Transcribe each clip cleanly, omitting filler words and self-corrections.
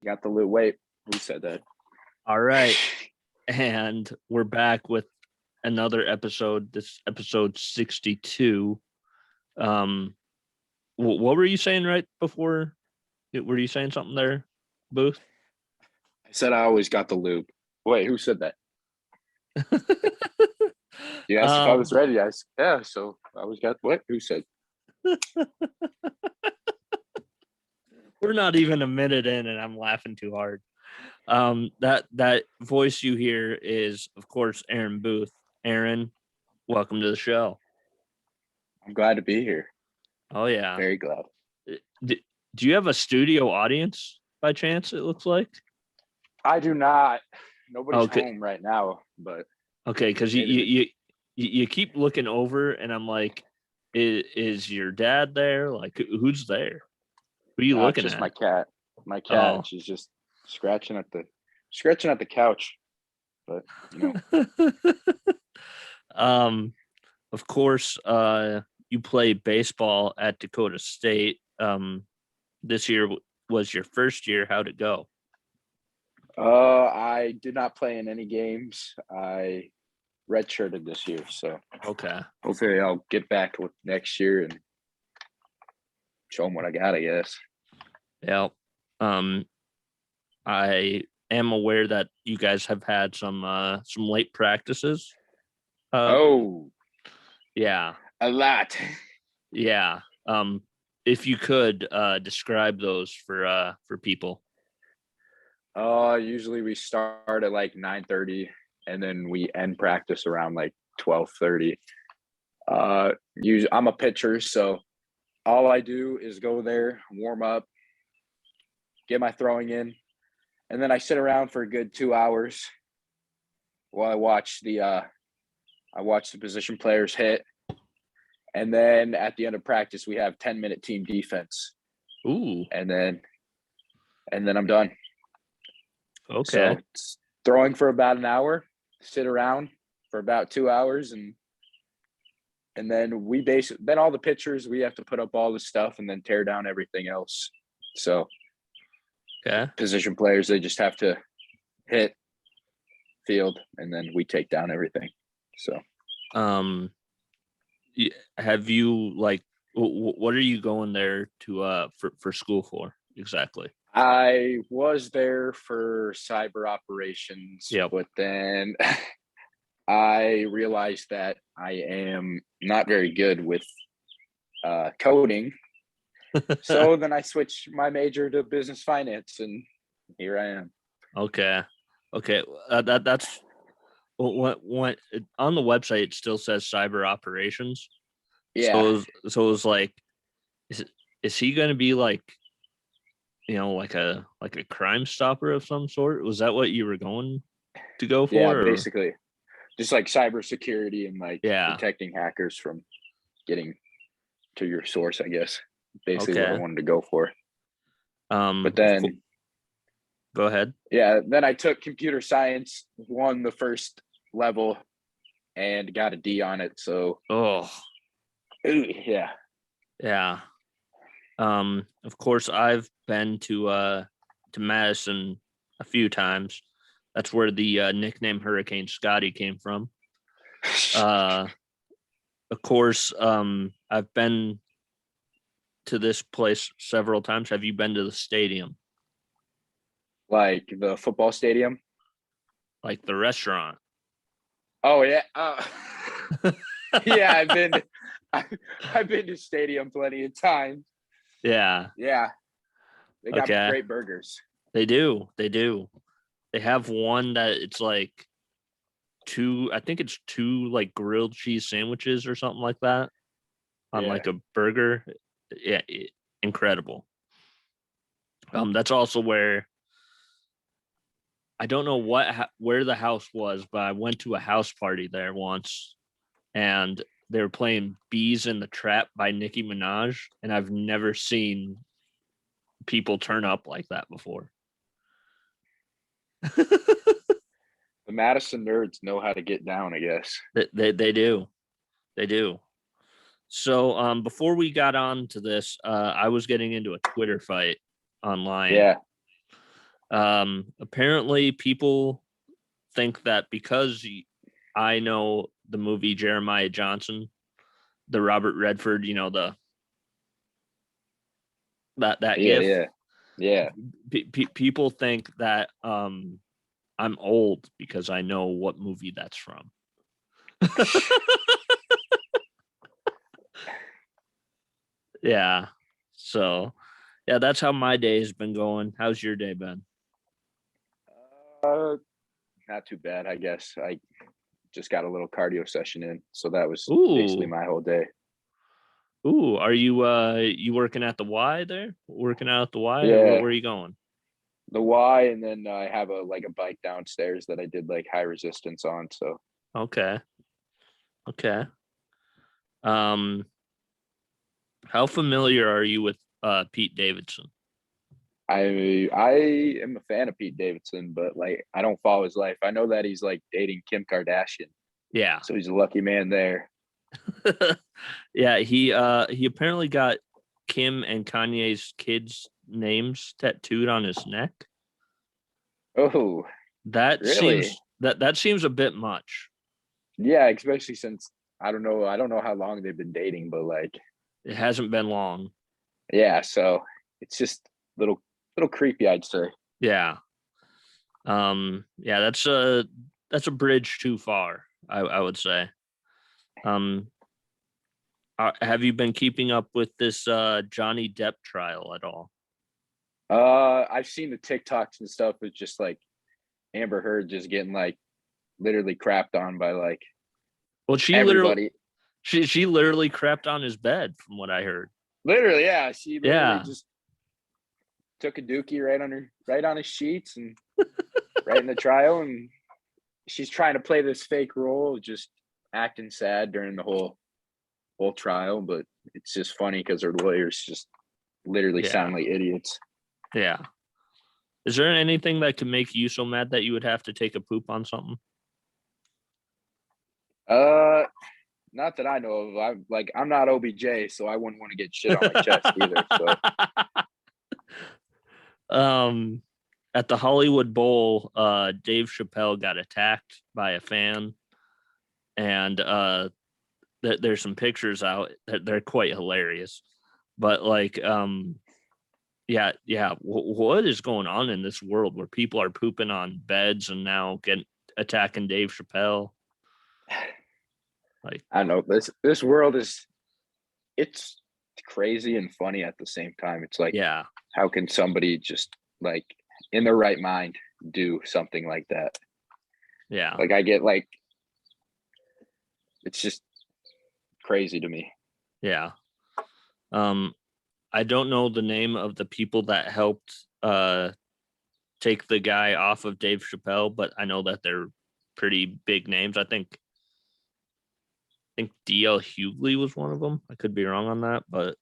Got the loot. Wait, who said that? All right. And we're back with another episode. This episode 62. What were you saying right before? Were you saying something there, Booth? I said I always got the loop. Wait, who said that? You asked if I was ready. Yeah, so I always got what? Who said? We're not even a minute in and I'm laughing too hard. That voice you hear is, of course, Aaron Booth. Aaron, welcome to the show. I'm glad to be here. Oh yeah. Very glad. Do you have a studio audience by chance? It looks like. I do not. Nobody's home right now, but okay, because you keep looking over, and I'm like, is your dad there? Like, who's there? Who are you looking just at? My cat. My cat. She's just scratching at the couch. But of course, you play baseball at Dakota State. This year was your first year. How'd it go? I did not play in any games. I redshirted this year, so okay. Hopefully, I'll get back with next year and show them what I got, I guess. Yeah. I am aware that you guys have had some late practices. Yeah. A lot. Yeah. If you could describe those for people. Usually we start at like 9:30 and then we end practice around like 12:30. I'm a pitcher, so all I do is go there, warm up, get my throwing in, and then I sit around for a good 2 hours while I watch the position players hit. And then at the end of practice, we have 10-minute team defense. Ooh. And then I'm done. Okay. So it's throwing for about an hour, sit around for about 2 hours, and then then all the pitchers, we have to put up all the stuff and then tear down everything else. So position players, they just have to hit, field, and then we take down everything. So have you, like, what are you going there to for school for exactly? I was there for cyber operations, but then I realized that I am not very good with coding. So then I switched my major to business finance, and here I am. Okay. That's what on the website it still says cyber operations. Yeah. So it was like, is he going to be like, like a Crime Stopper of some sort? Was that what you were going to go for? Yeah, basically, just like cybersecurity and like protecting hackers from getting to your source, I guess. Basically, what I wanted to go for. But then, go ahead. Yeah, then I took computer science, won the first level, and got a D on it. So, yeah. Of course, I've been to Madison a few times. That's where the nickname Hurricane Scotty came from. Of course, I've been to this place several times. Have you been to the stadium? Like the football stadium? Like the restaurant? Oh yeah. Yeah, I've been to stadium plenty of times. Yeah. They got great burgers. They do. They have one that it's like two like grilled cheese sandwiches or something like that on like a burger. Yeah, incredible. That's also where, I don't know where the house was, but I went to a house party there once, and they were playing Bees in the Trap by Nicki Minaj, and I've never seen people turn up like that before. The Madison nerds know how to get down, I guess. They do. So before we got on to this, I was getting into a Twitter fight online. Yeah. Apparently people think that because I know the movie Jeremiah Johnson, the Robert Redford, that Yeah, gif. yeah, yeah. People think that I'm old because I know what movie that's from. Yeah. So, yeah, that's how my day has been going. How's your day been? Uh, Not too bad, I guess. I just got a little cardio session in, so that was basically Ooh. my whole day. Ooh, are you working at the Y there? Working out at the Y? Yeah, Where are you going? the Y, and then I have a bike downstairs that I did like high resistance on. So Okay. Okay. Um, how familiar are you with Pete Davidson? I am a fan of Pete Davidson, but like I don't follow his life. I know that he's like dating Kim Kardashian, Yeah. so he's a lucky man there. Yeah, he apparently got Kim and Kanye's kids' names tattooed on his neck. Oh, That really? seems that seems a bit much. Yeah, especially since I don't know how long they've been dating, but like It hasn't been long. yeah, so it's just little creepy, I'd say. Yeah. Yeah, that's a bridge too far, I would say. Um have you been keeping up with this Johnny Depp trial at all? I've seen the TikToks and stuff with just like Amber Heard just getting like literally crapped on by like Well, she literally everybody. she literally crapped on his bed from what I heard. Literally, yeah. She literally Yeah. just took a dookie right on his sheets and right in the trial, and she's trying to play this fake role, just acting sad during the whole trial. But it's just funny because her lawyers just literally Yeah. sound like idiots. Yeah. Is there anything that could make you so mad that you would have to take a poop on something? Uh, Not that I know of. I'm not OBJ, so I wouldn't want to get shit on my chest either. So um, at the Hollywood Bowl, Dave Chappelle got attacked by a fan, and there's some pictures out that they're quite hilarious. But like, yeah, yeah, what is going on in this world where people are pooping on beds and now getting attacking Dave Chappelle? Like, I don't know. This world it's crazy and funny at the same time. It's like yeah, how can somebody just like in their right mind do something like that? yeah, Like I get like it's just crazy to me. yeah. Um, I don't know the name of the people that helped take the guy off of Dave Chappelle, but I know that they're pretty big names. I think DL Hughley was one of them. I could be wrong on that, but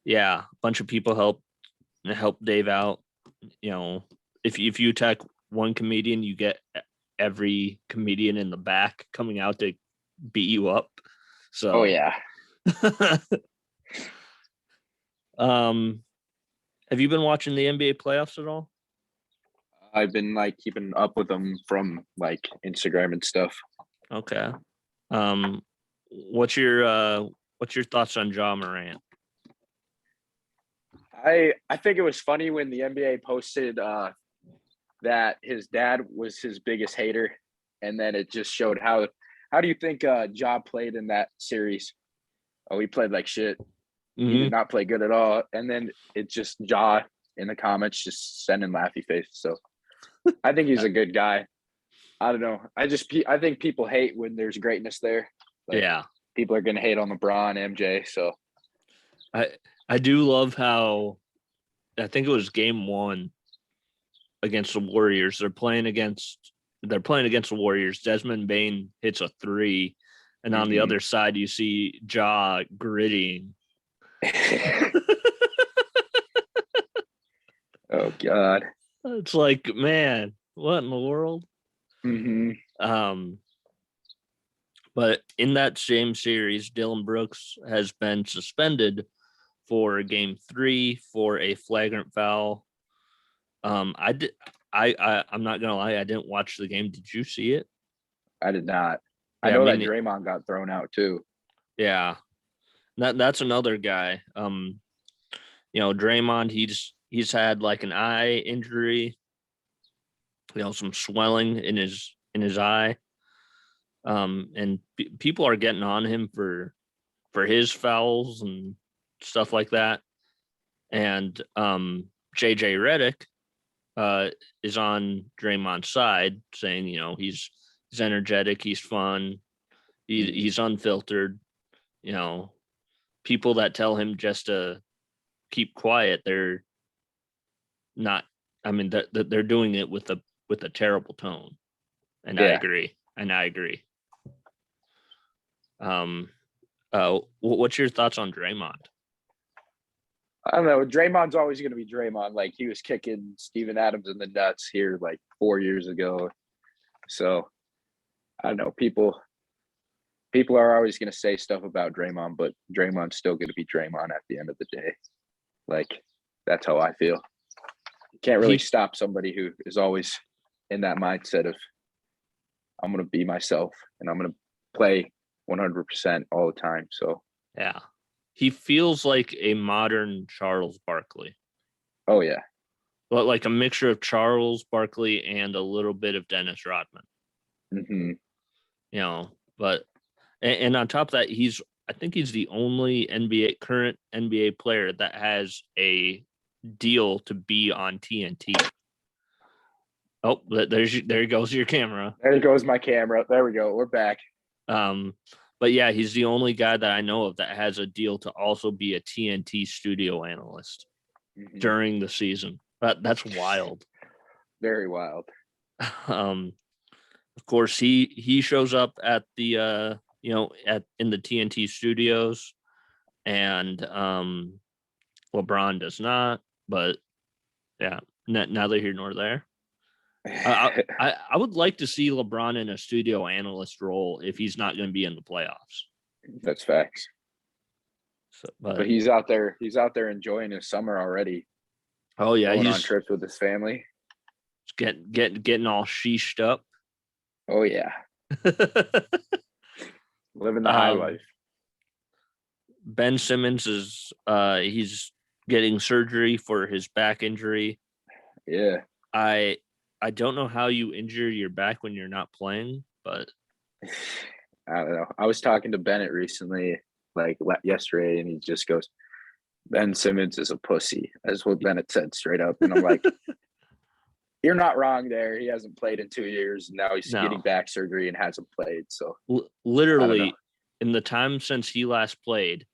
yeah, a bunch of people help Dave out. You know, if you attack one comedian, you get every comedian in the back coming out to beat you up. Oh So, yeah. um, have you been watching the NBA playoffs at all? I've been like keeping up with them from like Instagram and stuff. Okay. Um, what's your thoughts on Ja Morant? I think it was funny when the NBA posted that his dad was his biggest hater, and then it just showed how do you think Ja played in that series? Oh, he played like shit. He did Mm-hmm. not play good at all. And then it just Ja in the comments just sending laughy faces. So I think he's a good guy. I don't know. I think people hate when there's greatness there. Like Yeah, people are gonna hate on LeBron, MJ. So I I do love how I think it was game one against the Warriors. They're playing against the Warriors. Desmond Bain hits a three, and on the mhm. other side you see Ja gritting. Oh God. It's like, man, what in the world? Hmm. Um, but in that same series, Dylan Brooks has been suspended for game three for a flagrant foul. I did. I'm not gonna lie. I didn't watch the game. Did you see it? I did not. I Yeah, know that Draymond got thrown out too. yeah. That's another guy. Draymond. He's had like an eye injury. Some swelling in his eye. And people are getting on him for his fouls and stuff like that. And JJ Redick is on Draymond's side, saying, he's energetic, he's fun, he's unfiltered. People that tell him just to keep quiet, they're not. I mean, they're doing it with a terrible tone, and Yeah. I agree. What's your thoughts on Draymond? I don't know. Draymond's always going to be Draymond. Like, he was kicking Steven Adams in the nuts here like 4 years ago. So I don't know. People are always going to say stuff about Draymond, but Draymond's still going to be Draymond at the end of the day. Like, that's how I feel. You can't really stop somebody who is always in that mindset of, I'm going to be myself and I'm going to play 100% all the time. So yeah, he feels like a modern Charles Barkley. Oh yeah, but like a mixture of Charles Barkley and a little bit of Dennis Rodman. Mm-hmm. But and on top of that, I think he's the only current NBA player that has a deal to be on TNT. Oh, there goes your camera. There goes my camera. There we go. We're back. But yeah, he's the only guy that I know of that has a deal to also be a TNT studio analyst during the season. That's wild. Very wild. Of course, he shows up at the in the TNT studios, and LeBron does not. But yeah, neither here nor there. I would like to see LeBron in a studio analyst role if he's not going to be in the playoffs. That's facts. So, but he's out there. He's out there enjoying his summer already. Oh yeah, he's on trips with his family. Getting all sheeshed up. Oh yeah, living the high life. Ben Simmons is he's getting surgery for his back injury. Yeah, I don't know how you injure your back when you're not playing, but I don't know. I was talking to Bennett recently, like yesterday, and he just goes, Ben Simmons is a pussy. That's what Bennett said straight up. And I'm like, you're not wrong there. He hasn't played in 2 years. And now he's getting back surgery and hasn't played. So literally in the time since he last played,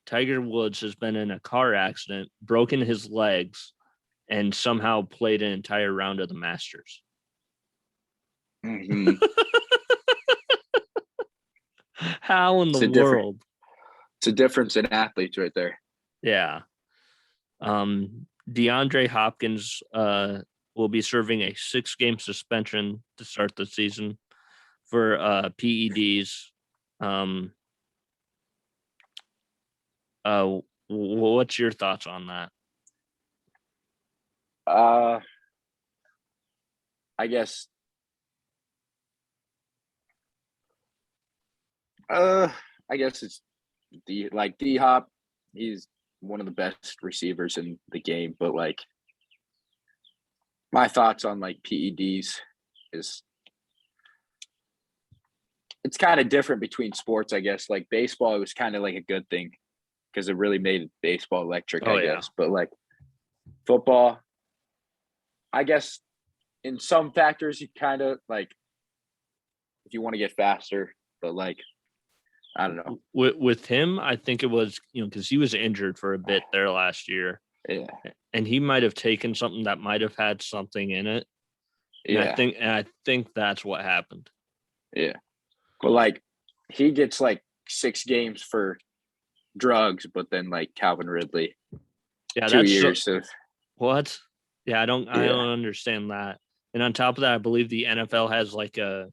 Tiger Woods has been in a car accident, broken his legs, and somehow played an entire round of the Masters. Mm-hmm. How in the world? It's a difference in athletes right there. Yeah. DeAndre Hopkins will be serving a 6-game suspension to start the season for PEDs. What's your thoughts on that? I guess it's D-Hop. He's one of the best receivers in the game, but like my thoughts on like PEDs is it's kind of different between sports, I guess. Like baseball, it was kind of like a good thing because it really made baseball electric, I guess. But like football, I guess in some factors you kind of like if you want to get faster, but like I don't know. With him, I think it was, because he was injured for a bit there last year. Yeah. And he might have taken something that might have had something in it. And I think that's what happened. Yeah. But like he gets like 6 games for drugs, but then like Calvin Ridley. Yeah, 2 years of what? Yeah, I don't understand that. And on top of that, I believe the NFL has like a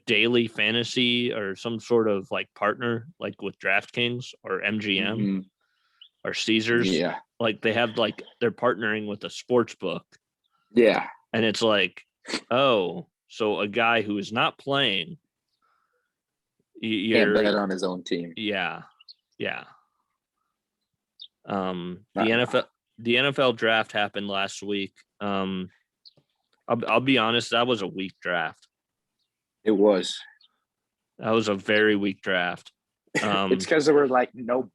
daily fantasy or some sort of like partner, like with DraftKings or MGM. or Caesars. Yeah. Like they have like they're partnering with a sports book, Yeah. and it's like, oh, so a guy who is not playing, Can't bet you're on his own team. yeah. The Not- NFL draft happened last week. I'll be honest, that was a weak draft. It was. That was a very weak draft. It's because there were like no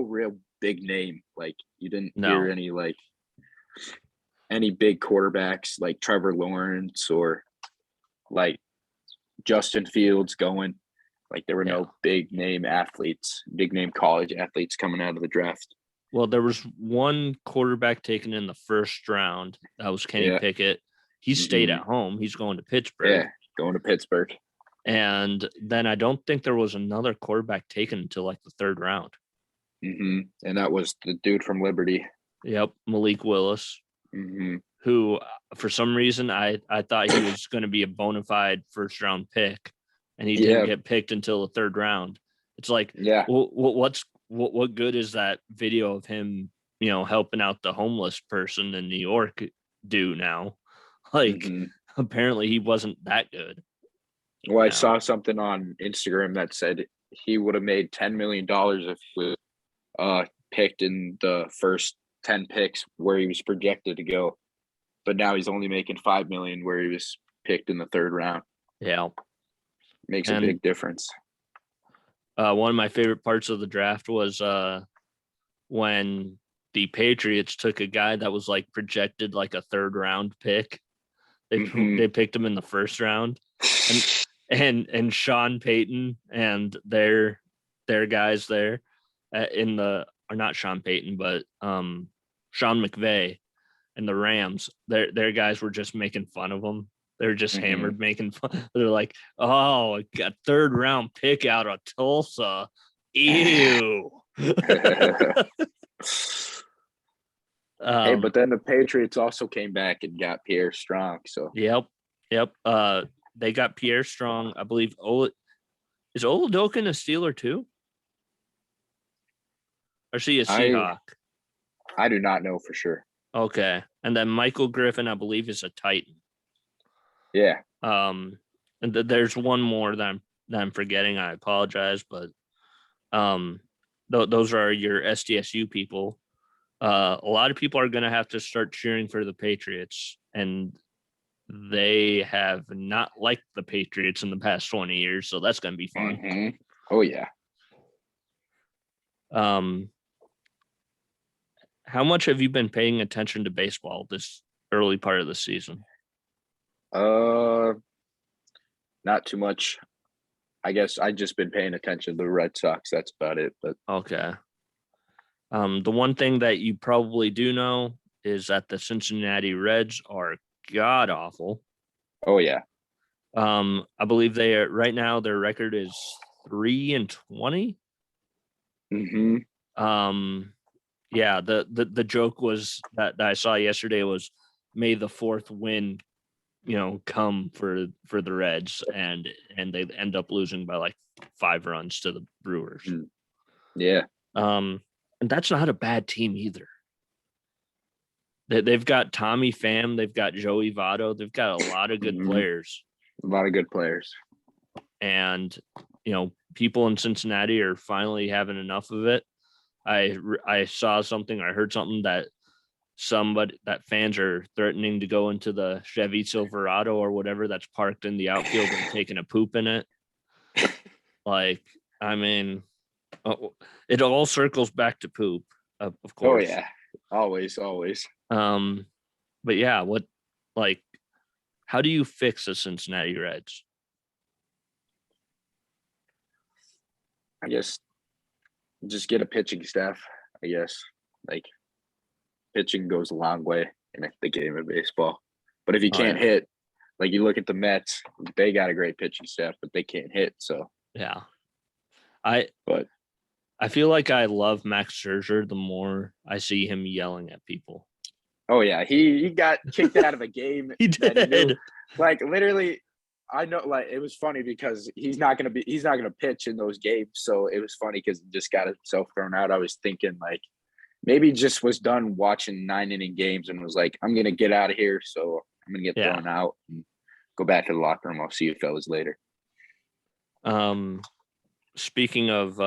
real big name. Like you didn't hear any big quarterbacks like Trevor Lawrence or like Justin Fields going. Like there were no big name college athletes coming out of the draft. Well, there was one quarterback taken in the first round. That was Kenny Pickett. He stayed at home. He's going to Pittsburgh. Yeah, going to Pittsburgh. And then I don't think there was another quarterback taken until like the third round. Mm-hmm. And that was the dude from Liberty. Yep, Malik Willis, who for some reason I thought he was going to be a bona fide first round pick, and he didn't get picked until the third round. It's like, what good is that video of him, helping out the homeless person in New York do now? Like, apparently he wasn't that good. Well, I saw something on Instagram that said he would have made $10 million if he was picked in the first 10 picks where he was projected to go. But now he's only making $5 million where he was picked in the third round. Yeah. Makes a big difference. One of my favorite parts of the draft was when the Patriots took a guy that was like projected like a third round pick. They picked him in the first round. And Sean Payton and their guys there or not Sean Payton, but Sean McVay and the Rams, their guys were just making fun of him. They're just hammered making fun. They're like, oh, I got third round pick out of Tulsa. Ew. Hey, but then the Patriots also came back and got Pierre Strong. So Yep. They got Pierre Strong. I believe is Oladokin a Steeler too? Or is he a Seahawk? I do not know for sure. Okay. And then Michael Griffin, I believe, is a Titan. Yeah. And there's one more that I'm forgetting. I apologize, but those are your SDSU people. A lot of people are going to have to start cheering for the Patriots, and they have not liked the Patriots in the past 20 years, so that's going to be fun. Oh yeah. How much have you been paying attention to baseball this early part of the season? Not too much. I guess I just been paying attention to the Red Sox. That's about it. But okay. The one thing that you probably do know is that the Cincinnati Reds are god awful. Oh yeah. I believe they are right now. Their record is 3-20. Yeah. The joke was that I saw yesterday was may the fourth win, come for the Reds, and they end up losing by like 5 runs to the Brewers. Yeah. And that's not a bad team either. They've got Tommy Pham, they've got Joey Votto, they've got a lot of good players. A lot of good players. And, people in Cincinnati are finally having enough of it. I saw something, I heard something that fans are threatening to go into the Chevy Silverado or whatever that's parked in the outfield and taking a poop in it. Like, I mean, it all circles back to poop, of course. Oh yeah, always. But yeah, how do you fix the Cincinnati Reds? I guess just get a pitching staff. I guess like pitching goes a long way in the game of baseball. But if you can't hit, like you look at the Mets, they got a great pitching staff, but they can't hit. So yeah, I feel like I love Max Scherzer the more I see him yelling at people. Oh yeah, he got kicked out of a game. He did. Like literally, I know, like, it was funny because he's not gonna pitch in those games. So it was funny because he just got himself thrown out. I was thinking like maybe he just was done watching 9 inning games and was like, I'm gonna get out of here. So I'm gonna get Yeah. thrown out and go back to the locker room. I'll see you fellas later. Speaking of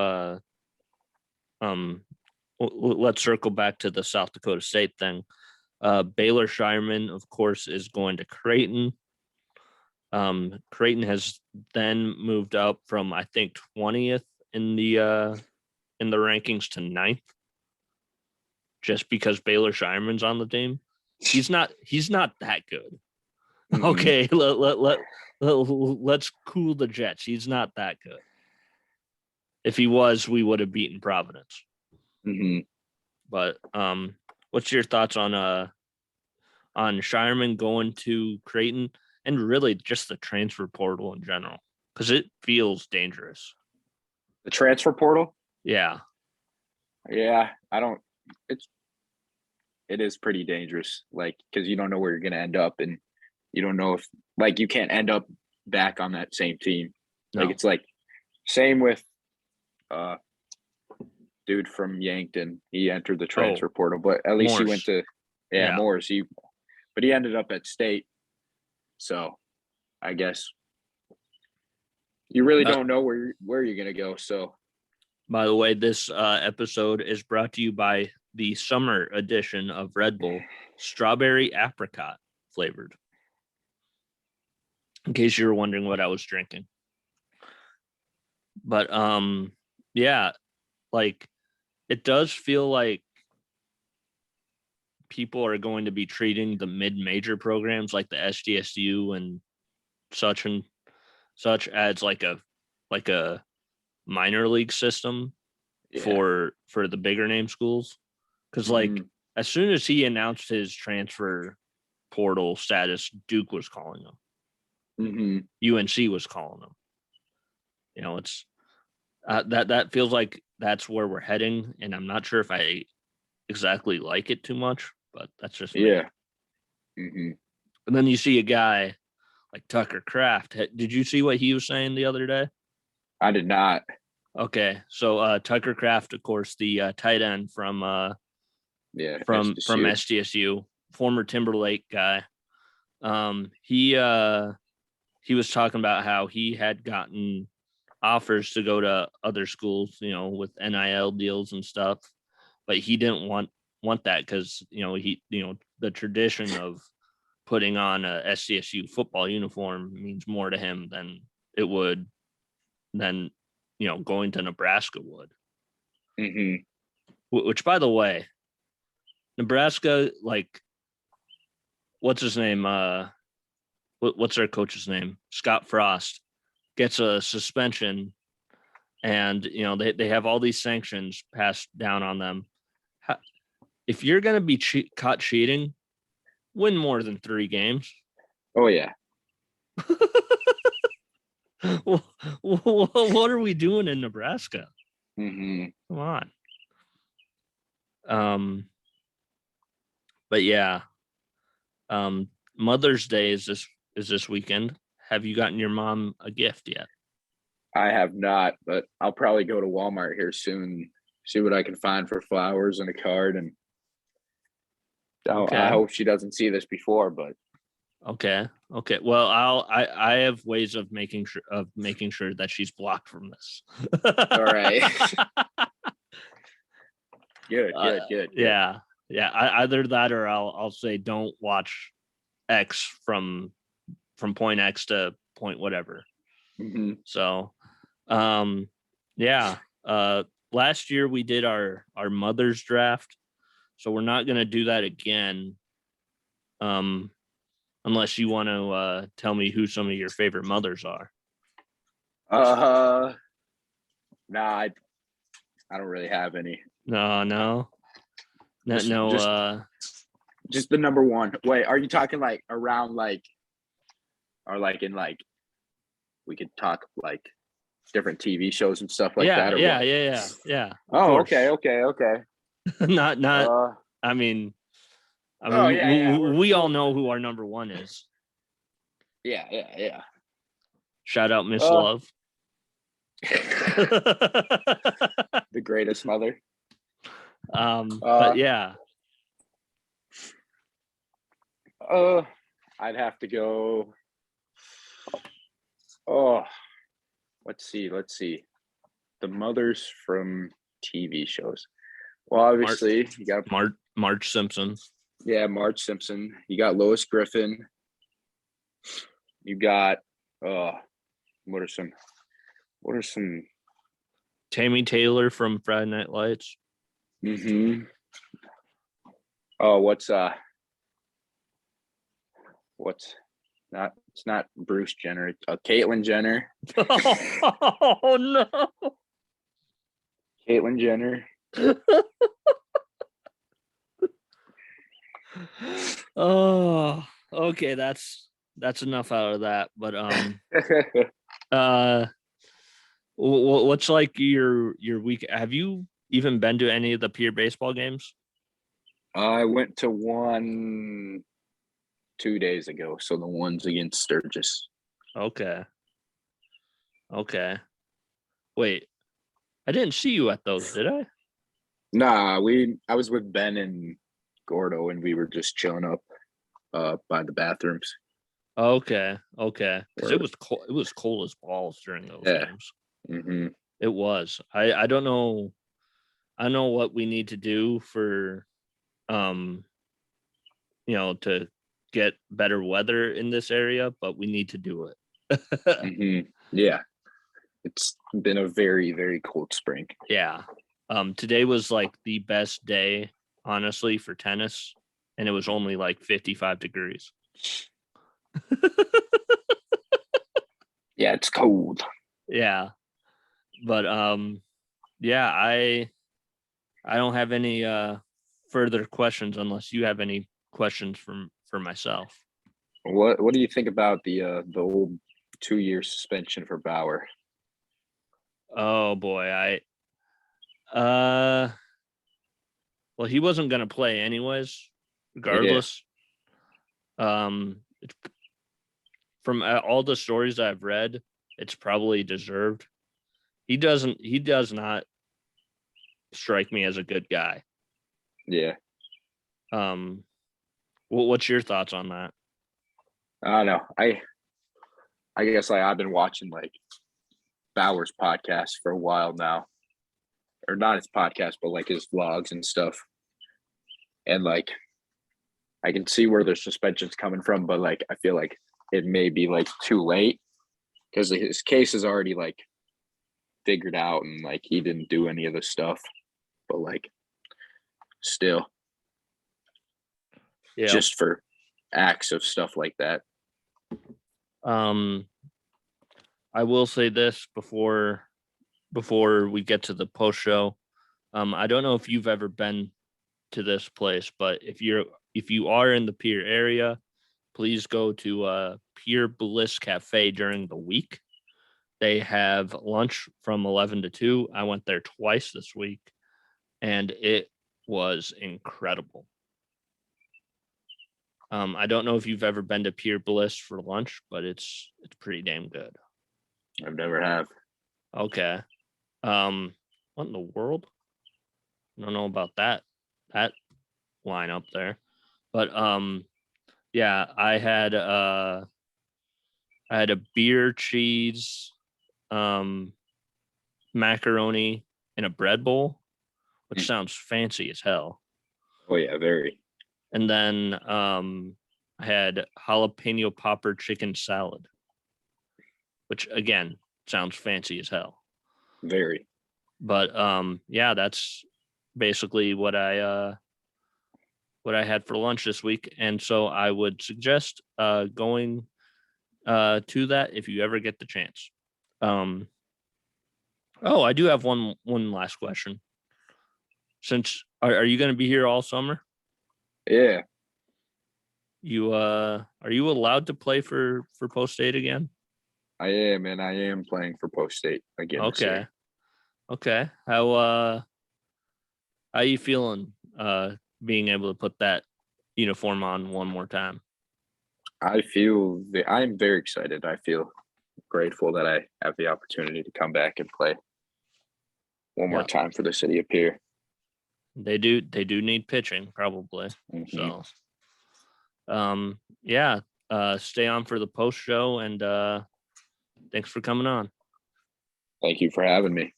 let's circle back to the South Dakota State thing. Baylor Shireman, of course, is going to Creighton. Creighton has then moved up from, I think, 20th in the rankings to 9th, just because Baylor Shireman's on the team. He's not that good. Mhm. Okay, let's cool the jets. He's not that good. If he was, we would have beaten Providence. Mhm. But what's your thoughts on Shireman going to Creighton and really just the transfer portal in general? Because it feels dangerous. The transfer portal? Yeah. Yeah, it is pretty dangerous, like, because you don't know where you're gonna end up, and you don't know if, like, you can't end up back on that same team. No. Like, it's like same with dude from Yankton. He entered the transfer portal, but at least he went Morse. to Morris. But he ended up at State. So I guess you really don't know where you're gonna go. So, by the way, this episode is brought to you by the summer edition of Red Bull, strawberry apricot flavored. In case you were wondering what I was drinking. But yeah, like, it does feel like people are going to be treating the mid-major programs like the SDSU and such as like a minor league system yeah. for the bigger name schools. Because like as soon as he announced his transfer portal status, Duke was calling him. UNC was calling him. You know, it's that feels like that's where we're heading, and I'm not sure if I exactly like it too much, but that's just me. Yeah. Mm-hmm. And then you see a guy like Tucker Kraft. Did you see what he was saying the other day? I did not. Okay, so Tucker Kraft, of course, the tight end from SDSU, former Timberlake guy. He was talking about how he had gotten offers to go to other schools, you know, with NIL deals and stuff, but he didn't want that because the tradition of putting on a SDSU football uniform means more to him than going to Nebraska would. Mm-hmm. Which, by the way, Nebraska, like, what's his name? What's their coach's name? Scott Frost gets a suspension, and they have all these sanctions passed down on them. If you're going to be caught cheating, win more than 3 games. Oh yeah. What are we doing in Nebraska? Mm-hmm. Come on. But yeah, Mother's Day is this weekend. Have you gotten your mom a gift yet? I have not, but I'll probably go to Walmart here soon, see what I can find for flowers and a card, and I hope she doesn't see this before, but okay. Well, I have ways of making sure that she's blocked from this. All right. Good. Yeah. Either that or I'll say don't watch X from point X to point whatever. Mm-hmm. So, yeah. Last year we did our mother's draft, so we're not gonna do that again. Unless you want to tell me who some of your favorite mothers are. Nah, I don't really have any. No. Just the number one. Wait, are you talking like around like, or like in like, we could talk like different TV shows and stuff like that? Or Yeah. Oh, okay. not. I mean, we all know who our number one is. Yeah. Shout out Miss Uh, Love. The greatest mother. But yeah. I'd have to go. Oh, let's see. The mothers from TV shows. Well, obviously, you got Marge Simpson. Yeah, Marge Simpson. You got Lois Griffin. You got what are some Tammy Taylor from Friday Night Lights. Oh, it's not Bruce Jenner, it's Caitlyn Jenner. Oh no. Caitlyn Jenner. Oh, okay, that's enough out of that. But what's like your week? Have you even been to any of the Pier baseball games? I went to one 2 days ago, so the ones against Sturgis. Okay. Wait, I didn't see you at those, did I? Nah, I was with Ben and Gordo, and we were just chilling up by the bathrooms. Okay. Because it was cold. It was cold as balls during those games. Mm-hmm. It was. I don't know. I don't know what we need to do for, to get better weather in this area, but we need to do it. Mm-hmm. Yeah, it's been a very, very cold spring. Yeah. Today was like the best day, honestly, for tennis, and it was only like 55 degrees. Yeah, it's cold. Yeah. But yeah, I don't have any further questions unless you have any questions for myself. What do you think about the old 2-year suspension for Bauer? Oh boy, well, he wasn't going to play anyways, regardless. It's, from all the stories I've read, it's probably deserved. He does not strike me as a good guy. Yeah. What's your thoughts on that? I don't know. I guess I've been watching like Bauer's podcast for a while now, or not his podcast, but like his vlogs and stuff. And like, I can see where the suspension's coming from, but like, I feel like it may be like too late because his case is already like figured out, and like he didn't do any of the stuff. But like, still, Yeah, just for acts of stuff like that. I will say this before we get to the post show. I don't know if you've ever been to this place, but if you are in the Pier area, please go to Pier Bliss Cafe during the week. They have lunch from 11 to 2. I went there twice this week, and it was incredible. I don't know if you've ever been to Pier Bliss for lunch, but it's pretty damn good. I've never have. Okay. What in the world? I don't know about that line up there. But yeah, I had a beer, cheese, macaroni in a bread bowl, which sounds fancy as hell. Oh yeah, very. And then I had jalapeno popper chicken salad, which again sounds fancy as hell. Very. But yeah, that's basically what I had for lunch this week, and so I would suggest going to that if you ever get the chance. Oh, I do have one last question. Since are you going to be here all summer? Yeah. You are you allowed to play for Post State again? I am, and I am playing for Post State again. Okay. Okay. How you feeling being able to put that uniform on one more time? I'm very excited. I feel grateful that I have the opportunity to come back and play one more time for the city of Pierre. They do need pitching probably. Mhm. So stay on for the post show, and thanks for coming on. Thank you for having me.